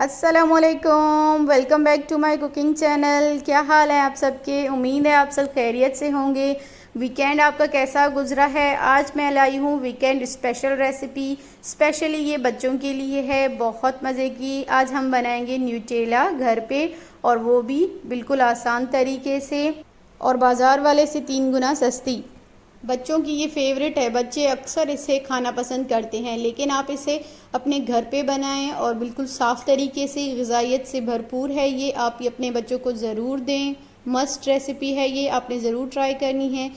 अस्सलामुअलैकुम, welcome back to my cooking channel. क्या हाल है आप सबके? उम्मीद है आप सब खैरियत से होंगे। वीकेंड आपका कैसा गुजरा है? आज मैं लाई हूँ वीकेंड स्पेशल रेसिपी। स्पेशली ये बच्चों के लिए है, बहुत मज़े की। आज हम बनाएंगे न्यूटेला घर पे, और वो भी बिल्कुल आसान तरीके से और बाज़ार वाले से 3 गुना सस्ती। बच्चों की ये फेवरेट है, बच्चे अक्सर इसे खाना पसंद करते हैं, लेकिन आप इसे अपने घर पे बनाएं और बिल्कुल साफ़ तरीके से, ग़िज़ाइयत से भरपूर है ये। आप ये अपने बच्चों को ज़रूर दें, मस्ट रेसिपी है ये, आपने ज़रूर ट्राई करनी है।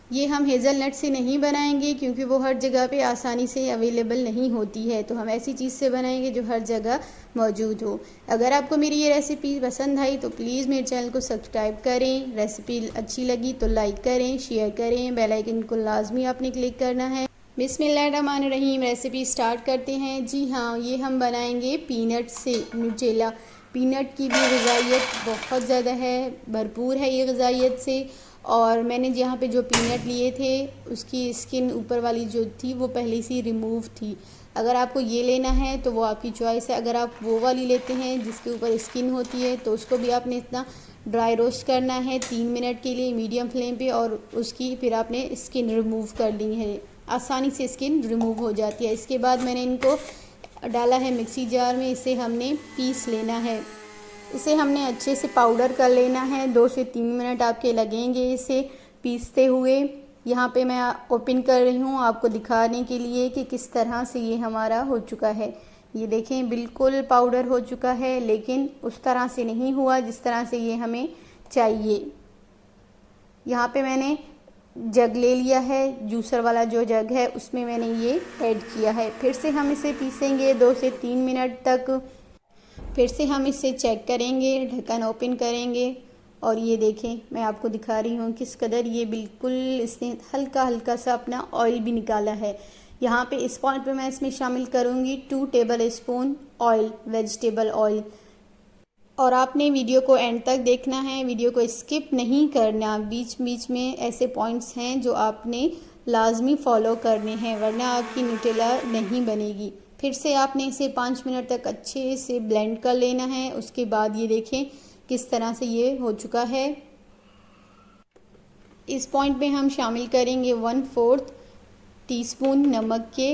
ये हम हेज़लनट से नहीं बनाएंगे क्योंकि वो हर जगह पे आसानी से अवेलेबल नहीं होती है, तो हम ऐसी चीज़ से बनाएंगे जो हर जगह मौजूद हो। अगर आपको मेरी ये रेसिपी पसंद आई तो प्लीज़ मेरे चैनल को सब्सक्राइब करें। रेसिपी अच्छी लगी तो लाइक करें, शेयर करें, बेल आइकन को लाजमी आपने क्लिक करना है। बिस्मिल्लाहिर्रहमानिर्रहीम, रेसिपी स्टार्ट करते हैं। जी हाँ, ये हम बनाएंगे पीनट से न्यूटेला। पीनट की भी ग़िज़ाइयत बहुत ज़्यादा है, भरपूर है ये ग़िज़ाइयत से। और मैंने यहाँ पे जो पीनट लिए थे उसकी स्किन ऊपर वाली जो थी वो पहले से रिमूव थी। अगर आपको ये लेना है तो वो आपकी चॉइस है। अगर आप वो वाली लेते हैं जिसके ऊपर स्किन होती है तो उसको भी आपने इतना ड्राई रोस्ट करना है 3 मिनट के लिए मीडियम फ्लेम पे, और उसकी फिर आपने स्किन रिमूव करनी है। आसानी से स्किन रिमूव हो जाती है। इसके बाद मैंने इनको डाला है मिक्सी जार में, इसे हमने पीस लेना है। इसे हमने अच्छे से पाउडर कर लेना है। 2 से 3 मिनट आपके लगेंगे इसे पीसते हुए। यहाँ पे मैं ओपन कर रही हूँ आपको दिखाने के लिए कि किस तरह से ये हमारा हो चुका है। ये देखें, बिल्कुल पाउडर हो चुका है, लेकिन उस तरह से नहीं हुआ जिस तरह से ये हमें चाहिए। यहाँ पे मैंने जग ले लिया है, जूसर वाला जो जग है उसमें मैंने ये ऐड किया है। फिर से हम इसे पीसेंगे 2 से 3 मिनट तक। फिर से हम इसे चेक करेंगे, ढक्कन ओपन करेंगे, और ये देखें, मैं आपको दिखा रही हूँ किस कदर ये बिल्कुल इसने हल्का हल्का सा अपना ऑयल भी निकाला है। यहाँ पे इस पॉइंट पे मैं इसमें शामिल करूँगी 2 table spoon oil, vegetable oil. और आपने वीडियो को एंड तक देखना है, वीडियो को स्किप नहीं करना। बीच बीच में ऐसे पॉइंट्स हैं जो आपने लाजमी फ़ॉलो करने हैं, वरना आपकी न्यूटेला नहीं बनेगी। फिर से आपने इसे 5 मिनट तक अच्छे से ब्लेंड कर लेना है। उसके बाद ये देखें किस तरह से ये हो चुका है। इस पॉइंट पे हम शामिल करेंगे 1/4 टीस्पून नमक के,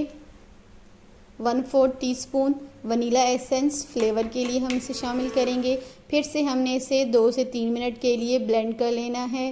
1/4 टीस्पून वनीला एसेंस, फ्लेवर के लिए हम इसे शामिल करेंगे। फिर से हमने इसे 2 से 3 मिनट के लिए ब्लेंड कर लेना है।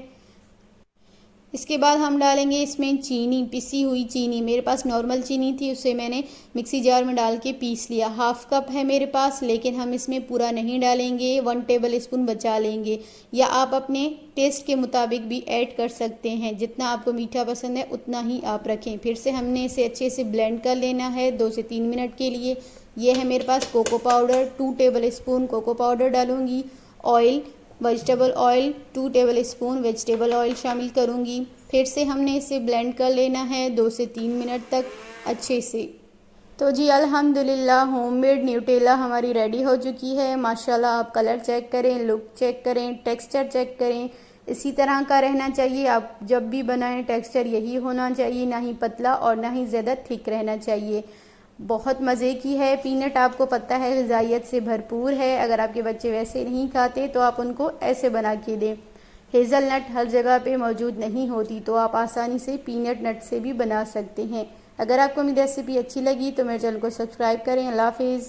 इसके बाद हम डालेंगे इसमें चीनी, पिसी हुई चीनी। मेरे पास नॉर्मल चीनी थी, उसे मैंने मिक्सी जार में डाल के पीस लिया। 1/2 कप है मेरे पास, लेकिन हम इसमें पूरा नहीं डालेंगे, 1 टेबल स्पून बचा लेंगे। या आप अपने टेस्ट के मुताबिक भी ऐड कर सकते हैं, जितना आपको मीठा पसंद है उतना ही आप रखें। फिर से हमने इसे अच्छे से ब्लेंड कर लेना है 2 से 3 मिनट के लिए। ये है मेरे पास cocoa powder, 2 tablespoon cocoa powder डालूँगी। Oil, vegetable oil 2 tablespoon vegetable oil शामिल करूँगी। फिर से हमने इसे ब्लेंड कर लेना है 2 से 3 मिनट तक अच्छे से। तो जी अल्हम्दुलिल्लाह, होममेड न्यूटेला हमारी रेडी हो चुकी है। माशाल्लाह, आप कलर चेक करें, लुक चेक करें, टेक्सचर चेक करें, इसी तरह का रहना चाहिए। आप जब भी बनाएं टेक्सचर यही होना चाहिए, ना ही पतला और ना ही ज़्यादा थिक रहना चाहिए। बहुत मज़े की है। पीनट आपको पता है ग़िज़ाइयत से भरपूर है। अगर आपके बच्चे वैसे नहीं खाते तो आप उनको ऐसे बना के दें। हेज़लनट हर जगह पे मौजूद नहीं होती, तो आप आसानी से पीनट नट से भी बना सकते हैं। अगर आपको मेरी रेसिपी अच्छी लगी तो मेरे चैनल को सब्सक्राइब करें। अल्लाह हाफ़िज़।